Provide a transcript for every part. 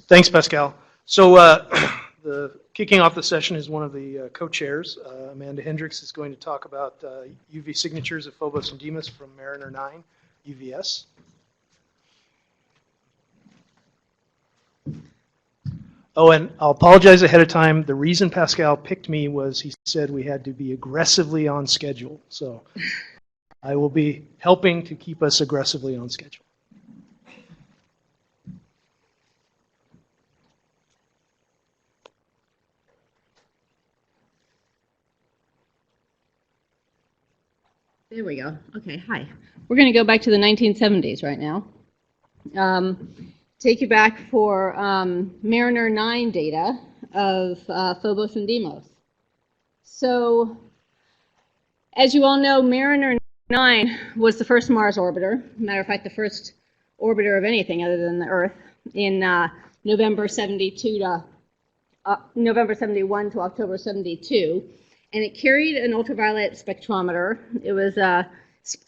Thanks, Pascal. So kicking off the session is one of the co-chairs. Amanda Hendrix is going to talk about UV signatures of Phobos and Deimos from Mariner 9 UVS. Oh, and I'll apologize ahead of time. The reason Pascal picked me was he said we had to be aggressively on schedule. So I will be helping to keep us aggressively on schedule. There we go. Okay, hi. We're going to go back to the 1970s right now. Take you back for Mariner 9 data of Phobos and Deimos. So, as you all know, Mariner 9 was the first Mars orbiter. Matter of fact, the first orbiter of anything other than the Earth in November 71 to October 72. And it carried an ultraviolet spectrometer. It was a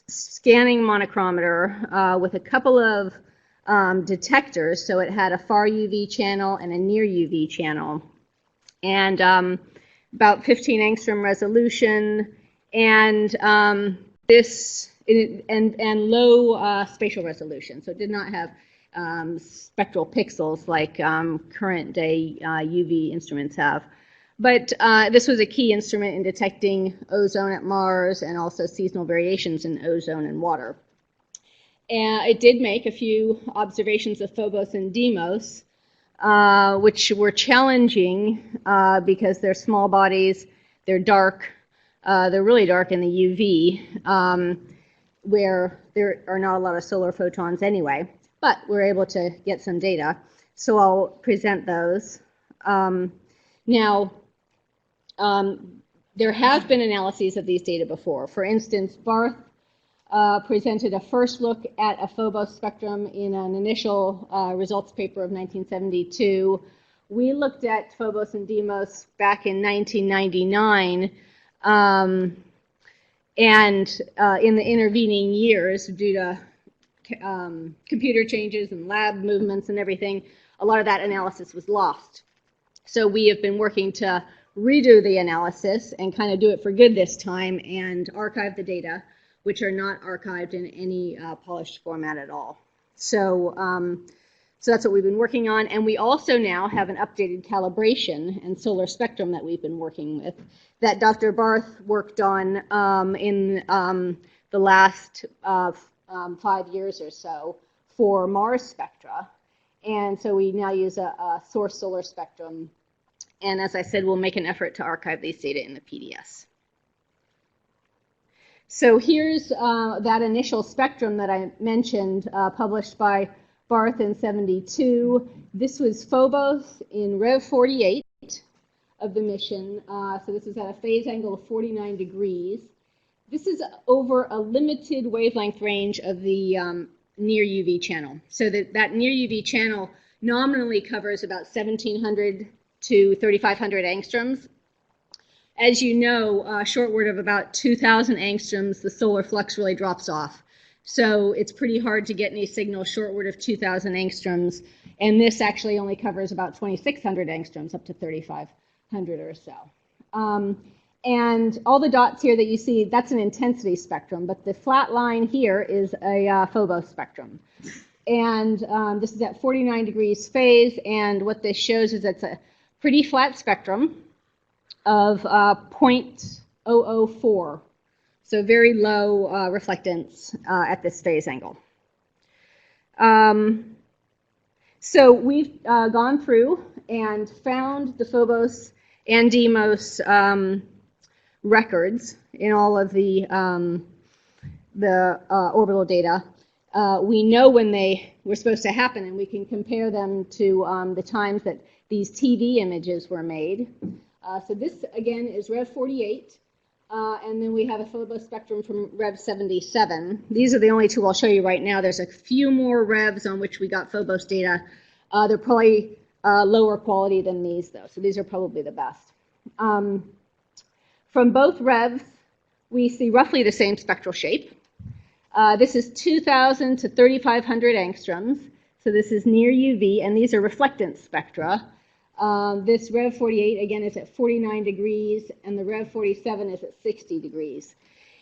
scanning monochromator with a couple of detectors. So it had a far UV channel and a near UV channel. And about 15 angstrom resolution and low spatial resolution. So it did not have spectral pixels like current day UV instruments have. But this was a key instrument in detecting ozone at Mars and also seasonal variations in ozone and water. And it did make a few observations of Phobos and Deimos, which were challenging because they're small bodies, they're dark, they're really dark in the UV, where there are not a lot of solar photons anyway. But we're able to get some data, so I'll present those. There have been analyses of these data before. For instance, Barth presented a first look at a Phobos spectrum in an initial results paper of 1972. We looked at Phobos and Deimos back in 1999, and in the intervening years, due to computer changes and lab movements and everything, a lot of that analysis was lost. So we have been working to redo the analysis and kind of do it for good this time and archive the data, which are not archived in any polished format at all. So, so that's what we've been working on. And we also now have an updated calibration and solar spectrum that we've been working with that Dr. Barth worked on in the last 5 years or so for Mars spectra. And so we now use a source solar spectrum. And as I said, we'll make an effort to archive these data in the PDS. So here's that initial spectrum that I mentioned, published by Barth in 72. This was Phobos in Rev 48 of the mission. So this is at a phase angle of 49 degrees. This is over a limited wavelength range of the near UV channel. So that near UV channel nominally covers about 1,700 to 3,500 angstroms. As you know, shortward of about 2,000 angstroms, the solar flux really drops off. So it's pretty hard to get any signal shortward of 2,000 angstroms, and this actually only covers about 2,600 angstroms up to 3,500 or so. And all the dots here that you see, that's an intensity spectrum, but the flat line here is a Phobos spectrum. And this is at 49 degrees phase, and what this shows is it's a pretty flat spectrum of 0.004, so very low reflectance at this phase angle. So we've gone through and found the Phobos and Deimos records in all of the orbital data. We know when they were supposed to happen, and we can compare them to the times that these TV images were made. So this, again, is Rev 48, and then we have a Phobos spectrum from Rev 77. These are the only two I'll show you right now. There's a few more Revs on which we got Phobos data. They're probably lower quality than these, though, so these are probably the best. From both Revs, we see roughly the same spectral shape. This is 2,000 to 3,500 angstroms, So this is near UV, and these are reflectance spectra. This Rev 48, again, is at 49 degrees, and the Rev 47 is at 60 degrees.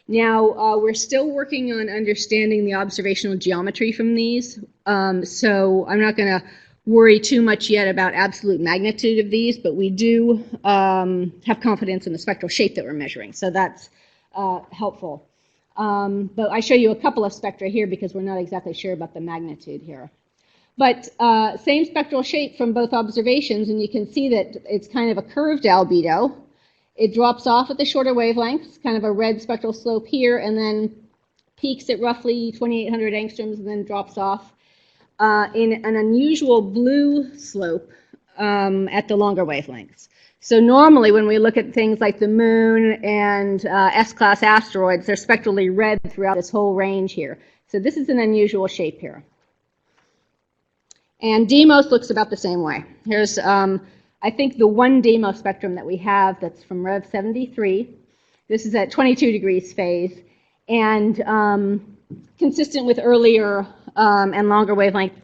Now, we're still working on understanding the observational geometry from these, so I'm not going to worry too much yet about absolute magnitude of these, but we do have confidence in the spectral shape that we're measuring, so that's helpful. But I show you a couple of spectra here because we're not exactly sure about the magnitude here. But same spectral shape from both observations, and you can see that it's kind of a curved albedo. It drops off at the shorter wavelengths, kind of a red spectral slope here, and then peaks at roughly 2,800 angstroms and then drops off in an unusual blue slope at the longer wavelengths. So normally when we look at things like the moon and S-class asteroids, they're spectrally red throughout this whole range here. So this is an unusual shape here. And Deimos looks about the same way. Here's, I think, the one Deimos spectrum that we have that's from Rev 73. This is at 22 degrees phase. And consistent with earlier and longer wavelength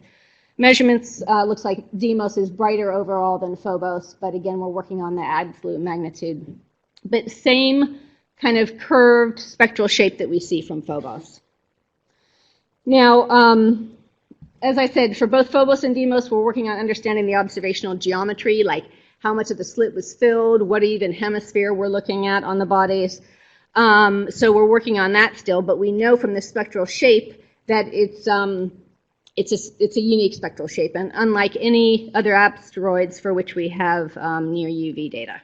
measurements, looks like Deimos is brighter overall than Phobos, but again, we're working on the absolute magnitude. But same kind of curved spectral shape that we see from Phobos. Now, as I said, for both Phobos and Deimos, we're working on understanding the observational geometry, like how much of the slit was filled, what even hemisphere we're looking at on the bodies. So we're working on that still, but we know from the spectral shape that it's a unique spectral shape, and unlike any other asteroids for which we have near UV data.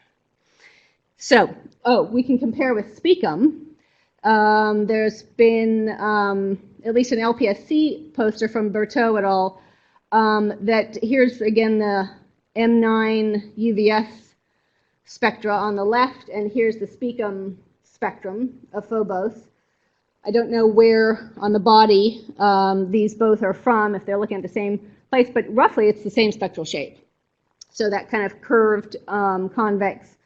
So, we can compare with Specum. There's been at least an LPSC poster from Berthaud et al. That here's again the M9 UVS spectra on the left, and here's the Specum spectrum of Phobos. I don't know where on the body these both are from, if they're looking at the same place, but roughly it's the same spectral shape. So that kind of curved convex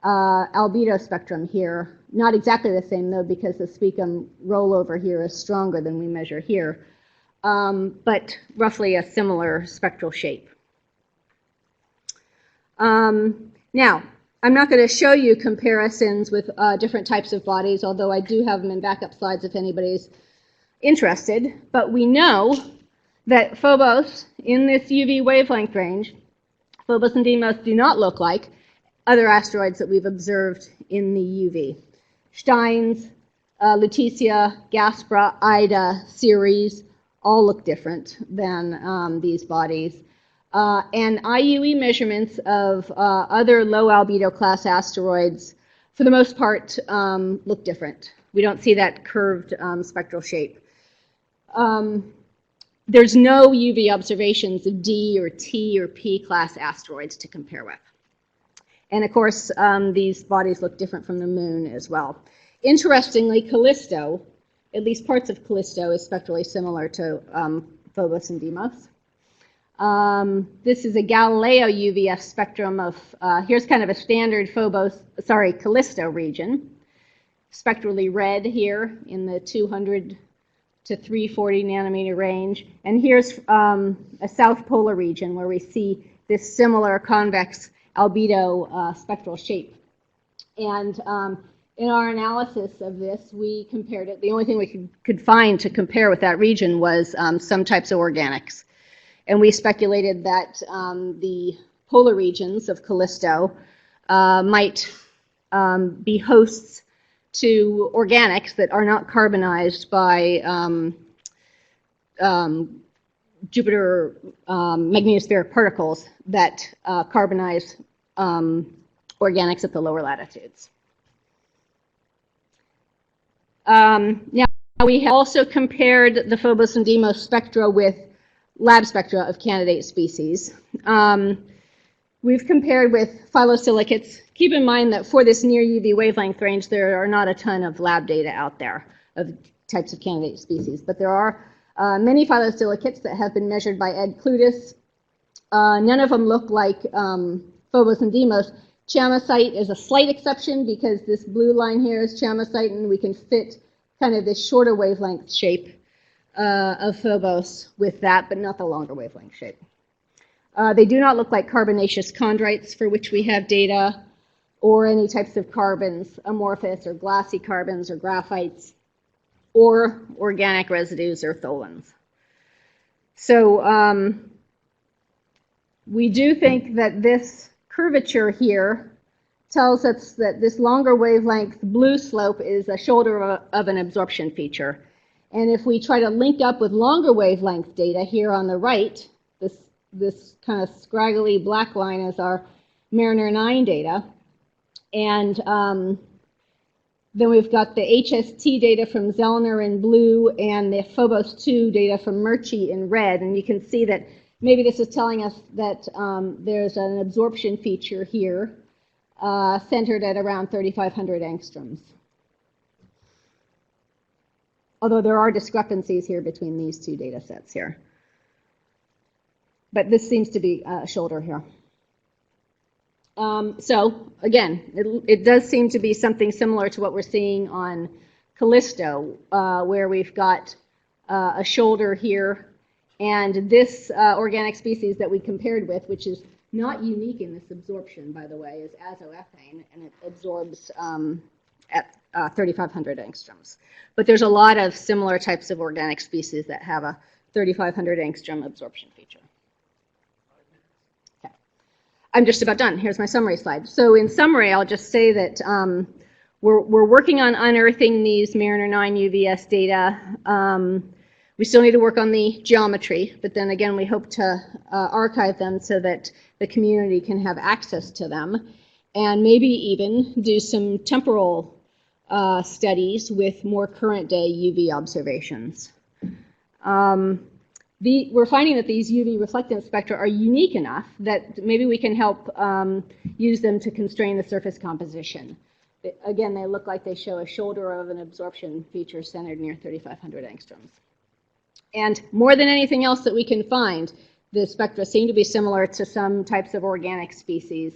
albedo spectrum here. Not exactly the same though, because the Specum rollover here is stronger than we measure here, but roughly a similar spectral shape. Now, I'm not going to show you comparisons with different types of bodies, although I do have them in backup slides if anybody's interested. But we know that Phobos, in this UV wavelength range, Phobos and Deimos do not look like other asteroids that we've observed in the UV. Steins, Lutetia, Gaspra, Ida, Ceres all look different than these bodies. And IUE measurements of other low albedo class asteroids, for the most part, look different. We don't see that curved spectral shape. There's no UV observations of D or T or P class asteroids to compare with. And of course, these bodies look different from the moon as well. Interestingly, Callisto, at least parts of Callisto, is spectrally similar to Phobos and Deimos. This is a Galileo UVS spectrum of, here's kind of a standard Callisto region. Spectrally red here in the 200 to 340 nanometer range. And here's a south polar region where we see this similar convex albedo spectral shape. And in our analysis of this, we compared it. The only thing we could find to compare with that region was some types of organics. And we speculated that the polar regions of Callisto might be hosts to organics that are not carbonized by Jupiter magnetospheric particles that carbonize organics at the lower latitudes. Now, we have also compared the Phobos and Deimos spectra with lab spectra of candidate species. We've compared with phyllosilicates. Keep in mind that for this near UV wavelength range, there are not a ton of lab data out there of types of candidate species, but there are many phyllosilicates that have been measured by Ed Clutis. None of them look like Phobos and Deimos. Chamosite is a slight exception because this blue line here is chamosite, and we can fit kind of this shorter wavelength shape of Phobos with that, but not the longer wavelength shape. They do not look like carbonaceous chondrites, for which we have data, or any types of carbons, amorphous or glassy carbons or graphites, or organic residues or tholins. So we do think that this curvature here tells us that this longer wavelength blue slope is a shoulder of an absorption feature. And if we try to link up with longer wavelength data here on the right, this kind of scraggly black line is our Mariner 9 data. And then we've got the HST data from Zellner in blue and the Phobos 2 data from Murchie in red. And you can see that maybe this is telling us that there's an absorption feature here centered at around 3,500 angstroms. Although there are discrepancies here between these two data sets here. But this seems to be a shoulder here. So again, it does seem to be something similar to what we're seeing on Callisto, where we've got a shoulder here, and this organic species that we compared with, which is not unique in this absorption, by the way, is azoethane, and it absorbs at 3,500 angstroms. But there's a lot of similar types of organic species that have a 3,500 angstrom absorption feature. I'm just about done. Here's my summary slide. So in summary, I'll just say that we're working on unearthing these Mariner 9 UVS data. We still need to work on the geometry, but then again, we hope to archive them so that the community can have access to them, and maybe even do some temporal studies with more current day UV observations. We're finding that these UV reflectance spectra are unique enough that maybe we can help use them to constrain the surface composition. Again, they look like they show a shoulder of an absorption feature centered near 3,500 angstroms. And more than anything else that we can find, the spectra seem to be similar to some types of organic species.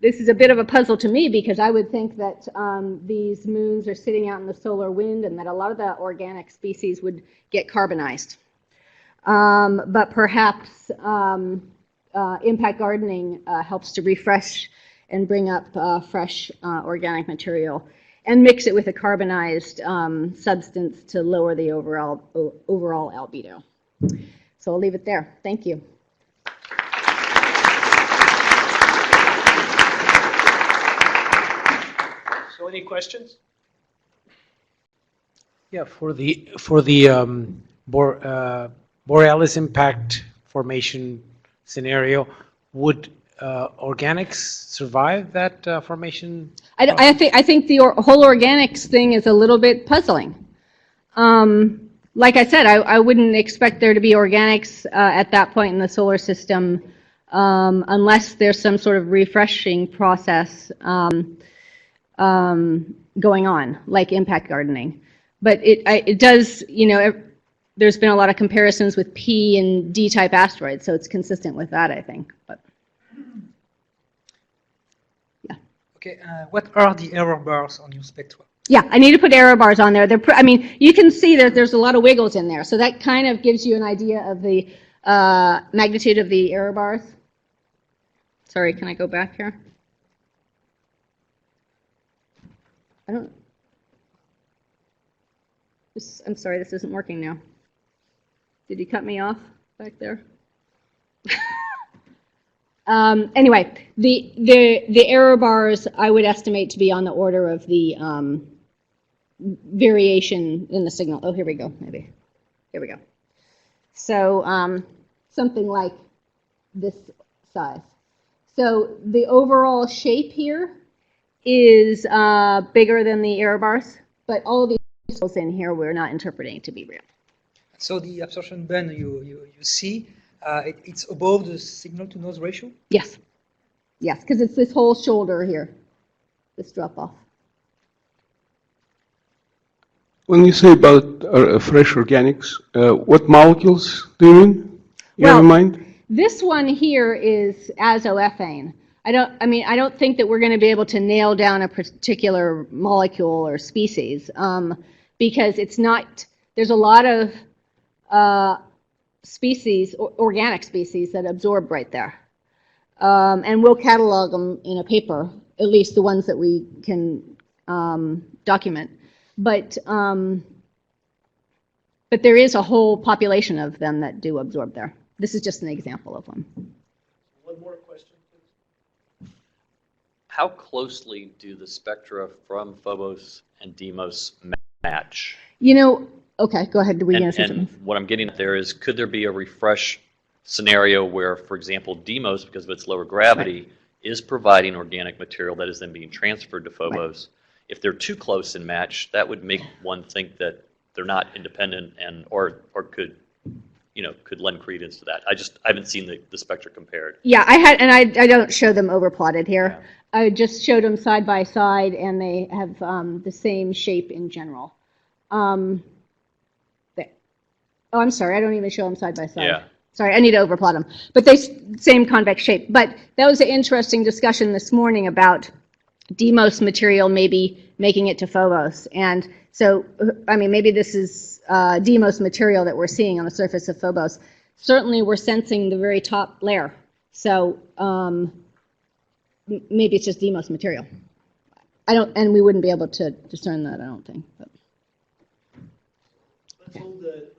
This is a bit of a puzzle to me because I would think that these moons are sitting out in the solar wind and that a lot of the organic species would get carbonized. But perhaps impact gardening helps to refresh and bring up fresh organic material and mix it with a carbonized substance to lower the overall albedo. So I'll leave it there. Thank you. So any questions? Yeah, for the Borealis impact formation scenario, would organics survive that formation? I think the whole organics thing is a little bit puzzling. Like I said, I wouldn't expect there to be organics at that point in the solar system unless there's some sort of refreshing process going on, like impact gardening. But it does, you know, there's been a lot of comparisons with P and D-type asteroids, so it's consistent with that, I think. But yeah. Okay, what are the error bars on your spectra? Yeah, I need to put error bars on there. I mean, you can see that there's a lot of wiggles in there, so that kind of gives you an idea of the magnitude of the error bars. Sorry, can I go back here? I'm sorry, this isn't working now. Did you cut me off back there? Anyway, the error bars I would estimate to be on the order of the variation in the signal. Oh, here we go, maybe. Here we go. So something like this size. So the overall shape here is bigger than the error bars, but all of these in here we're not interpreting to be real. So the absorption band you see, it's above the signal to noise ratio? Yes. Yes, because it's this whole shoulder here, this drop off. When you say about fresh organics, what molecules do you mean? You have in mind? This one here is azoethane. I don't think that we're going to be able to nail down a particular molecule or species because it's not there's a lot of species, organic species, that absorb right there. And we'll catalog them in a paper, at least the ones that we can document. But there is a whole population of them that do absorb there. This is just an example of one. One more question, please. How closely do the spectra from Phobos and Deimos match? You know, okay, go ahead. Were you going to say And something? what I'm getting at there is, could there be a refresh scenario where, for example, Deimos, because of its lower gravity, is providing organic material that is then being transferred to Phobos? If they're too close in match, that would make one think that they're not independent and or could, you know, could lend credence to that. I haven't seen the spectra compared. Yeah, I don't show them overplotted here. Yeah. I just showed them side by side, and they have the same shape in general. Oh, I'm sorry, I don't even show them side by side. Yeah. Sorry, I need to overplot them. But they same convex shape. But that was an interesting discussion this morning about Deimos material maybe making it to Phobos. And so, I mean, maybe this is Deimos material that we're seeing on the surface of Phobos. Certainly, we're sensing the very top layer. So maybe it's just Deimos material. And we wouldn't be able to discern that, I don't think. But. Let's hold the